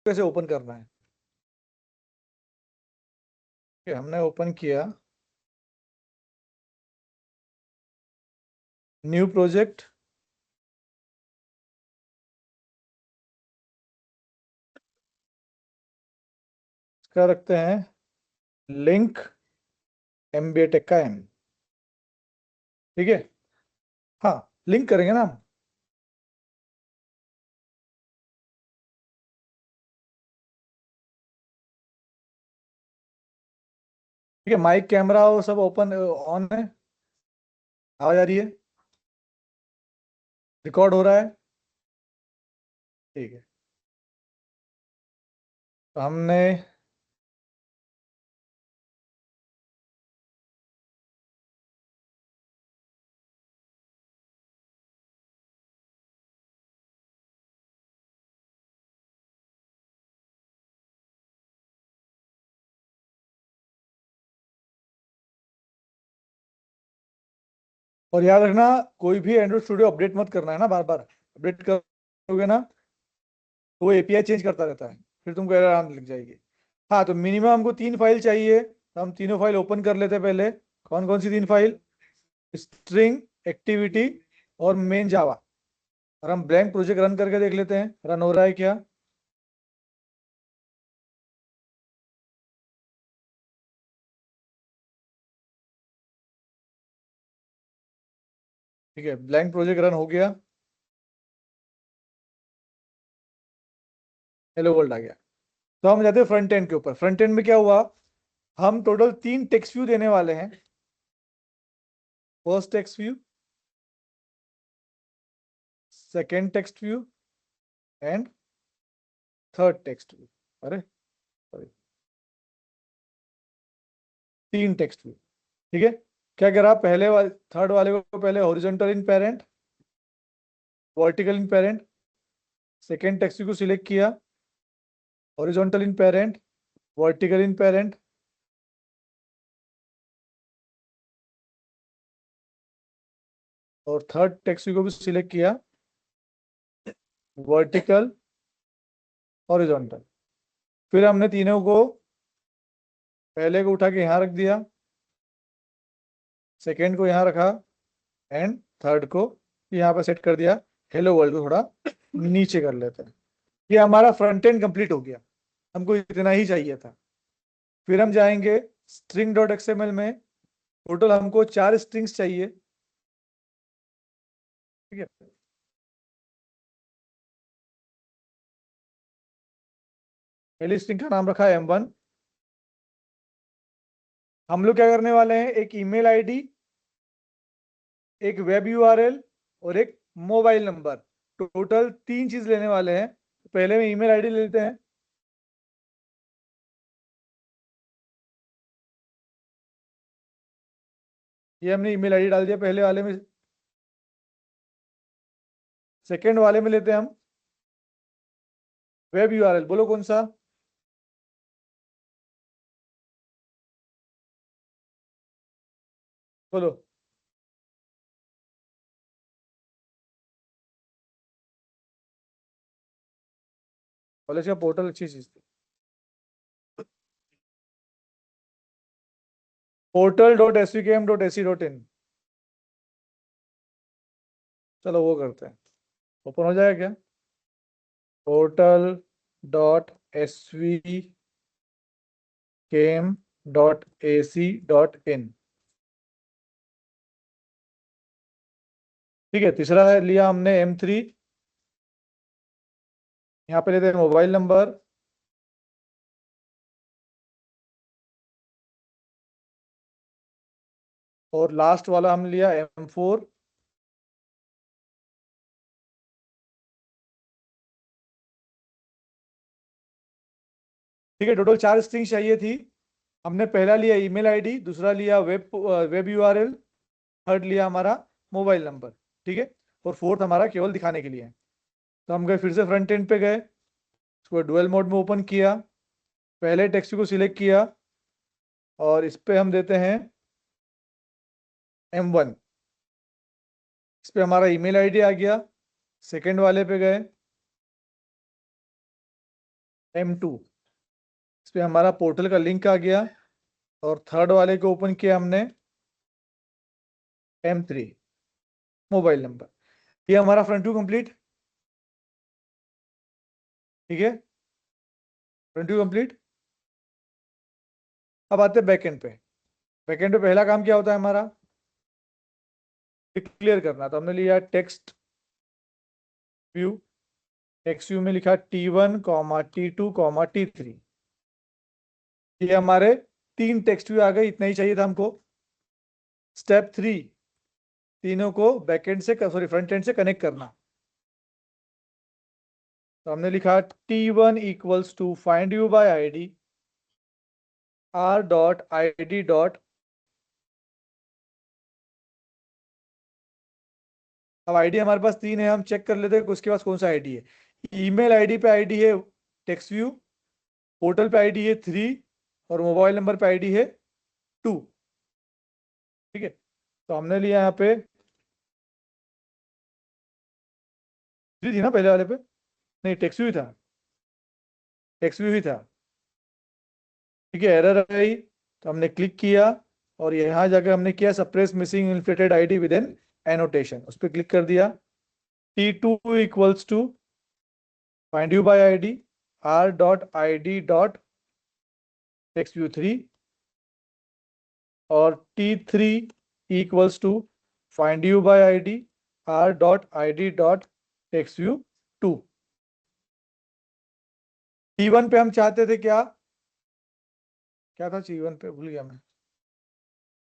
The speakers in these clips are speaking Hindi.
कैसे ओपन करना है। हमने ओपन किया, न्यू प्रोजेक्ट, इसका रखते हैं लिंक MBA टेक का M। ठीक है, हाँ लिंक करेंगे ना हम। ठीक है, माइक कैमरा वो सब ओपन ऑन है, आवाज आ रही है, रिकॉर्ड हो रहा है। ठीक है, तो हमने और याद रखना, कोई भी एंड्रॉइड स्टूडियो अपडेट मत करना है ना, बार बार अपडेट करोगे ना तो वो API चेंज करता रहता है, फिर तुमको एरर आने लग जाएगी। हाँ, तो मिनिमम हमको 3 फाइल चाहिए, तो हम तीनों फाइल ओपन कर लेते हैं पहले। कौन कौन सी 3 फाइल? स्ट्रिंग, एक्टिविटी और मेन जावा। और हम ब्लैंक प्रोजेक्ट रन करके देख लेते हैं रन हो रहा है क्या। ठीक है, ब्लैंक प्रोजेक्ट रन हो गया, हेलो वर्ल्ड आ गया। तो हम जाते हैं फ्रंट एंड के ऊपर। फ्रंट एंड में क्या हुआ, हम टोटल 3 टेक्स्ट व्यू देने वाले हैं। First text view, second text view and third text view. अरे सॉरी, 3 टेक्स्ट व्यू। ठीक है, क्या करा, पहले वाले थर्ड वाले को पहले हॉरिजॉन्टल इन पेरेंट, वर्टिकल इन पेरेंट, सेकेंड टेक्स्ट व्यू को सिलेक्ट किया, हॉरिजॉन्टल इन पेरेंट, वर्टिकल इन पेरेंट, और थर्ड टेक्स्ट व्यू को भी सिलेक्ट किया, वर्टिकल, हॉरिजॉन्टल। फिर हमने तीनों को, पहले को उठा के यहाँ रख दिया, सेकेंड को यहाँ रखा एंड थर्ड को यहाँ पर सेट कर दिया। हेलो वर्ल्ड को थोड़ा नीचे कर लेते हैं। ये हमारा फ्रंट एंड कंप्लीट हो गया, हमको इतना ही चाहिए था। फिर हम जाएंगे string.xml में। टोटल हमको 4 स्ट्रिंग्स चाहिए। ठीक है, पहली स्ट्रिंग का नाम रखा है M1। हम लोग क्या करने वाले हैं, एक ईमेल आईडी, एक वेब URL और एक मोबाइल नंबर, टोटल 3 चीज लेने वाले हैं। पहले में ईमेल आईडी लेते हैं। ये हमने ईमेल आईडी डाल दिया पहले वाले में। सेकेंड वाले में लेते हैं हम वेब URL, बोलो कौन सा? बोलो। कॉलेज का पोर्टल अच्छी चीज थी, portal.svkm.ac.in। चलो वो करते हैं, ओपन हो जाएगा क्या? portal.svkm.ac.in। ठीक है, तीसरा है लिया हमने M3। यहाँ पे लेते हैं मोबाइल नंबर, और लास्ट वाला हम लिया M4। ठीक है, टोटल 4 स्ट्रिंग चाहिए थी। हमने पहला लिया ईमेल आईडी, दूसरा लिया वेब URL, थर्ड लिया हमारा मोबाइल नंबर। ठीक है, और फोर्थ हमारा केवल दिखाने के लिए है। तो हम गए फिर से फ्रंट एंड पे गए, उसको डुअल मोड में ओपन किया, पहले टेक्स्ट को सिलेक्ट किया और इस पे हम देते हैं M1। इस पे हमारा ईमेल आईडी आ गया। सेकंड वाले पे गए, M2, इस पे हमारा पोर्टल का लिंक आ गया। और थर्ड वाले को ओपन किया हमने, M3, मोबाइल नंबर। ये हमारा फ्रंट व्यू कंप्लीट। ठीक है, फ्रंट व्यू कंप्लीट। अब आते हैं बैकएंड पे। बैकएंड पे पहला काम क्या होता है हमारा, डिक्लेयर करना। तो हमने लिया टेक्स्ट व्यू। टेक्स्ट व्यू में लिखा T1, T2, T3। ये हमारे 3 टेक्स्ट व्यू आ गए, इतना ही चाहिए था हमको। स्टेप 3, तीनों को बैकएंड से, सॉरी, फ्रंट एंड से कनेक्ट करना। तो हमने लिखा T1 equals to find you by ID, R.ID dot. अब आईडी हमारे पास 3 है, हम चेक कर लेते हैं कि उसके पास कौन सा आईडी है। ईमेल आईडी पे आईडी है टेक्स्ट व्यू, पोर्टल पे आईडी है 3, और मोबाइल नंबर पे आईडी है 2। ठीक है, तो हमने लिया यहाँ पे 3 थी ना पहले वाले पे, नहीं टेक्स्ट व्यू ही था, टेक्स्ट व्यू ही था। ठीक है, एरर आई तो हमने क्लिक किया, और यहाँ जाकर हमने किया suppress missing inflated ID with an annotation, उस पर क्लिक कर दिया। T2 equals to find you by ID, R.ID dot text view 3, और T3 equals to find you by ID, R.ID dot text view 2। T1 पे हम चाहते थे क्या, क्या था T1 पे, भूल गया मैं।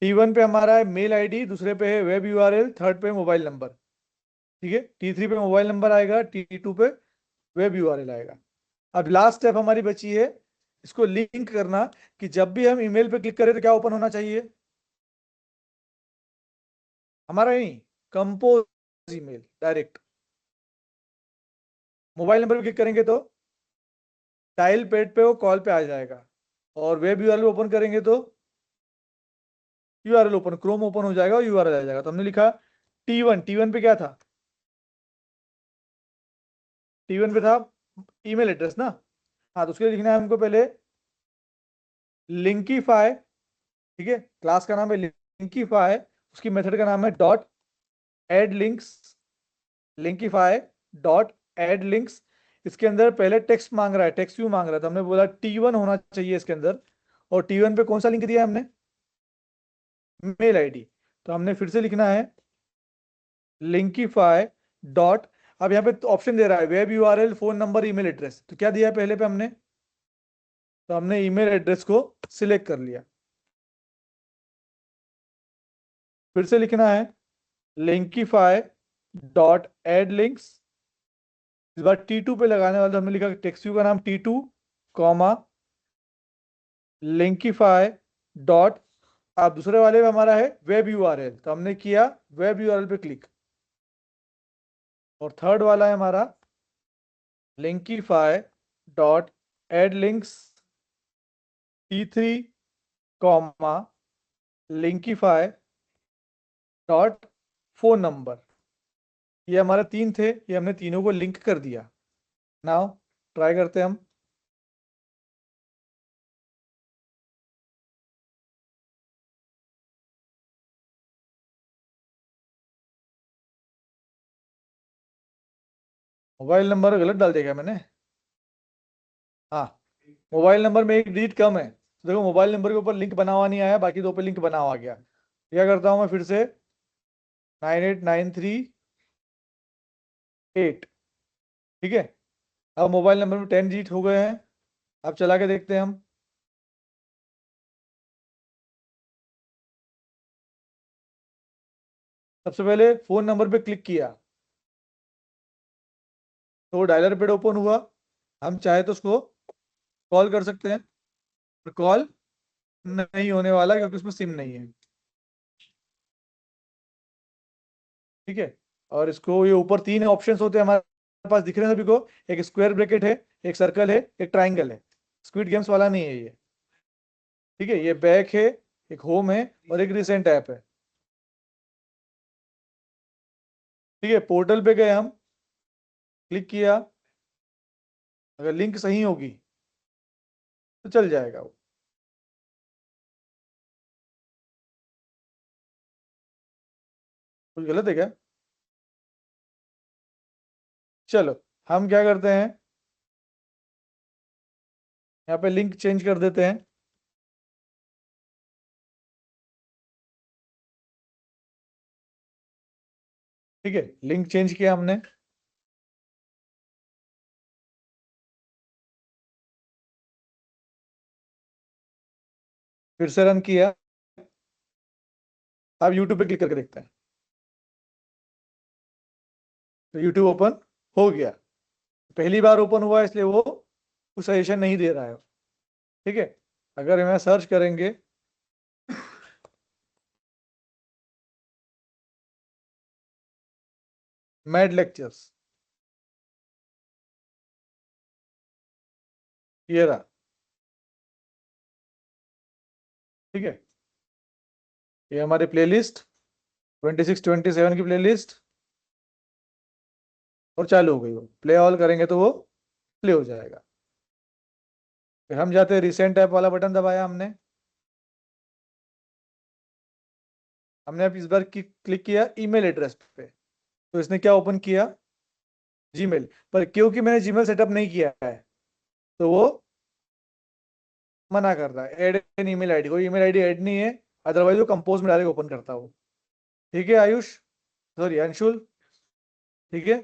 T1 पे हमारा है मेल आईडी, दूसरे पे है वेब यूआरएल, थर्ड पे मोबाइल नंबर। ठीक है, T3 पे मोबाइल नंबर आएगा, T2 पे वेब यूआरएल आएगा। अब लास्ट स्टेप हमारी बची है, इसको लिंक करना, कि जब भी हम ईमेल पे क्लिक करें तो क्या ओपन होना चाहिए हमारा, नहीं, compose email direct. Mobile number पे क्लिक करेंगे तो डायल पैड पे वो कॉल पे आ जाएगा, और वेब यूआरएल ओपन करेंगे तो यूआरएल ओपन, क्रोम ओपन हो जाएगा और यूआरएल आ जाएगा। तो हमने लिखा T1 पे क्या था, T1 पे था ईमेल एड्रेस ना। हाँ, तो उसके लिए लिखना है हमको पहले लिंकीफाई। ठीक है, क्लास का नाम है लिंकीफाई, उसकी मेथड का नाम है dot add links, linkify dot add links. इसके अंदर पहले टेक्स्ट मांग रहा है, टेक्स्ट व्यू मांग रहा है, तो हमने बोला T1 होना चाहिए इसके अंदर। और T1 पे कौन सा लिंक दिया है हमने, मेल आईडी। तो हमने फिर से लिखना है लिंकीफाई डॉट, अब यहाँ पे ऑप्शन दे रहा है web URL, phone number, email address. तो क्या दिया है पहले पे हमने, तो हमने ईमेल एड्रेस को सिलेक्ट कर लिया। फिर से लिखना है लिंकीफाई डॉट एड लिंक्स। इस बार T2 पे लगाने वाले, तो हमने लिखा टेक्स्ट व्यू का नाम T2, कॉमा लिंकीफाई डॉट। अब दूसरे वाले में हमारा है वेब यूआरएल, तो हमने किया वेब यूआरएल पे क्लिक। और थर्ड वाला है हमारा linkify dot add links T3, comma linkify dot phone number. ये हमारे 3 थे, ये हमने तीनों को लिंक कर दिया। नाउ ट्राई करते हैं हम। मोबाइल नंबर गलत डाल दिया क्या मैंने, हाँ, मोबाइल नंबर में एक डिजिट कम है, तो देखो मोबाइल नंबर के ऊपर लिंक बना हुआ नहीं आया, बाकी 2 पे लिंक बना हुआ आ गया। क्या करता हूँ मैं फिर से, 98938। ठीक है, अब मोबाइल नंबर में 10 डिजिट हो गए हैं। अब चला के देखते हैं हम। सबसे पहले फोन नंबर पे क्लिक किया, तो डायलर पेड ओपन हुआ। हम चाहे तो उसको कॉल कर सकते हैं, पर कॉल नहीं होने वाला क्योंकि उसमें सिम नहीं है। ठीक है, और इसको, ये ऊपर 3 ऑप्शंस होते हैं हमारे पास, दिख रहे हैं सभी को। एक स्क्वायर ब्रैकेट है, एक सर्कल है, एक ट्राइंगल है। स्क्विड गेम्स वाला नहीं है ये। ठीक है, ये बैक है, एक होम है, और एक रिसेंट ऐप है। ठीक है, पोर्टल पे गए हम, क्लिक किया, अगर लिंक सही होगी तो चल जाएगा वो। कुछ गलत है क्या? चलो, हम क्या करते हैं, यहाँ पे लिंक चेंज कर देते हैं। ठीक है, लिंक चेंज किया हमने। फिर से रन किया। अब यूट्यूब पे क्लिक करके देखते हैं। तो यूट्यूब ओपन हो गया। पहली बार ओपन हुआ इसलिए वो कुछ सजेशन नहीं दे रहा है। ठीक है, अगर मैं सर्च करेंगे मैड लेक्चर्स, ये रहा। ठीक है, ये हमारी प्लेलिस्ट 26 27 की प्लेलिस्ट, और चालू हो गई। वो प्ले ऑल करेंगे तो वो प्ले हो जाएगा। फिर हम जाते हैं, रिसेंट ऐप वाला बटन दबाया हमने। हमने अब इस बार क्लिक किया ईमेल एड्रेस पे, तो इसने क्या ओपन किया, जीमेल। पर क्योंकि मैंने जीमेल सेटअप नहीं किया है, तो वो मना कर रहा है ऐड एन ईमेल आईडी। कोई ईमेल आईडी ऐड नहीं है, अदरवाइज वो कंपोज में डायरेक्ट ओपन करता हो। ठीक है आयुष, सॉरी अंशुल। ठीक है,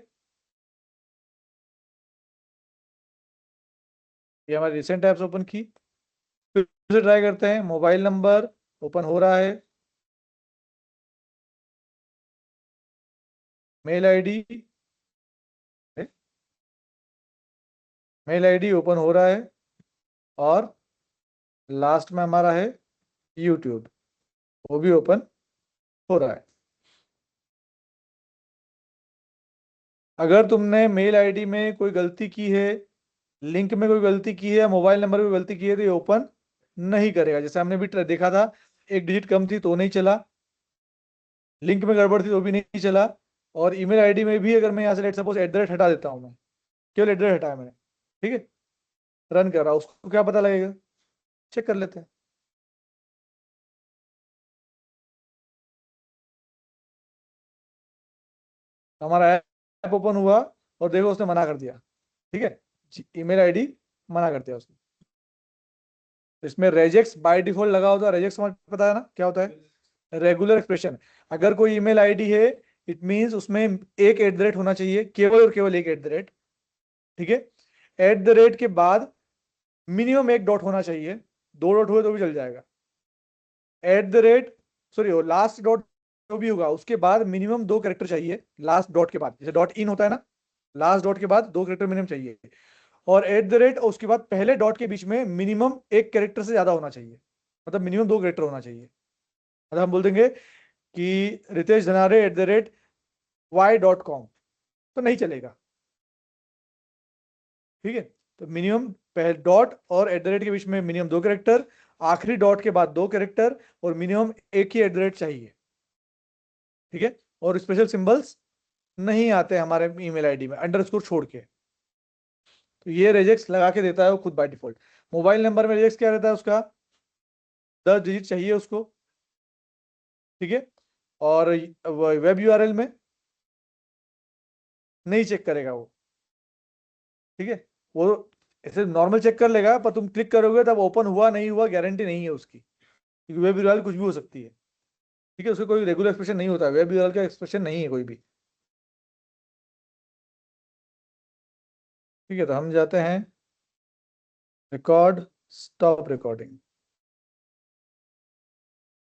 ये हमारी रिसेंट ऐप्स ओपन की। फिर से ट्राई करते हैं, मोबाइल नंबर ओपन हो रहा है, mail ID, mail ID open हो रहा है, और लास्ट में हमारा है यूट्यूब, वो भी ओपन हो रहा है। अगर तुमने मेल आईडी में कोई गलती की है, लिंक में कोई गलती की है, मोबाइल नंबर में कोई गलती की है, तो ये ओपन नहीं करेगा। जैसे हमने भी देखा था, एक डिजिट कम थी तो नहीं चला, लिंक में गड़बड़ थी तो भी नहीं चला, और ईमेल आईडी में भी अगर मैं यहाँ से let suppose at the rate हटा देता हूँ मैं, केवल एट द रेट हटाया मैंने, ठीक है, रन कर रहा हूँ, उसको क्या पता लगेगा, चेक कर लेते हैं। हमारा ऐप ओपन हुआ, और देखो उसने मना कर दिया। ठीक है, ईमेल आईडी मना कर दिया उसने। तो इसमें रेजेक्स बाय डिफॉल्ट लगा होता है। रेजेक्स समझ पता है ना क्या होता है? Regular expression. अगर कोई ईमेल आईडी है, इट मींस उसमें एक एट द रेट होना चाहिए, केवल और केवल एक एट द रेट। ठीक है, एट द रेट के बाद मिनिमम एक डॉट होना चाहिए, दो डॉट हुए तो भी चल जाएगा। At the rate, sorry, last dot जो भी होगा उसके बाद मिनिमम दो कैरेक्टर चाहिए लास्ट डॉट के बाद, जैसे डॉट इन होता है ना, लास्ट डॉट के बाद दो कैरेक्टर मिनिमम चाहिए। और एट द रेट, और उसके बाद पहले डॉट के बीच में मिनिमम एक कैरेक्टर से ज्यादा होना चाहिए, मतलब मिनिमम दो कैरेक्टर होना चाहिए। मतलब हम बोल देंगे कि रितेश धनारे @y.com, तो नहीं चलेगा। ठीक है, तो मिनिमम पहले डॉट और एट द रेट के बीच में मिनिमम दो कैरेक्टर, आखिरी डॉट के बाद दो कैरेक्टर, और मिनिमम एक ही एट द रेट चाहिए। ठीक है, और स्पेशल सिंबल्स नहीं आते हमारे ईमेल आईडी में अंडरस्कोर छोड़ के। तो ये रेजेक्स लगा के देता है वो खुद बाय डिफॉल्ट। मोबाइल नंबर में रेजेक्स क्या रहता है उसका, 10 डिजिट चाहिए उसको। ठीक है, और वेब यूआरएल में नहीं चेक करेगा वो। ठीक है, वो ऐसे नॉर्मल चेक कर लेगा, पर तुम क्लिक करोगे तब ओपन हुआ नहीं हुआ गारंटी नहीं है उसकी, क्योंकि वेब यूआरएल कुछ भी हो सकती है। ठीक है, उसका कोई रेगुलर एक्सप्रेशन नहीं होता, वेब यूआरएल का एक्सप्रेशन नहीं है कोई भी। ठीक है, तो हम जाते हैं रिकॉर्ड, स्टॉप रिकॉर्डिंग।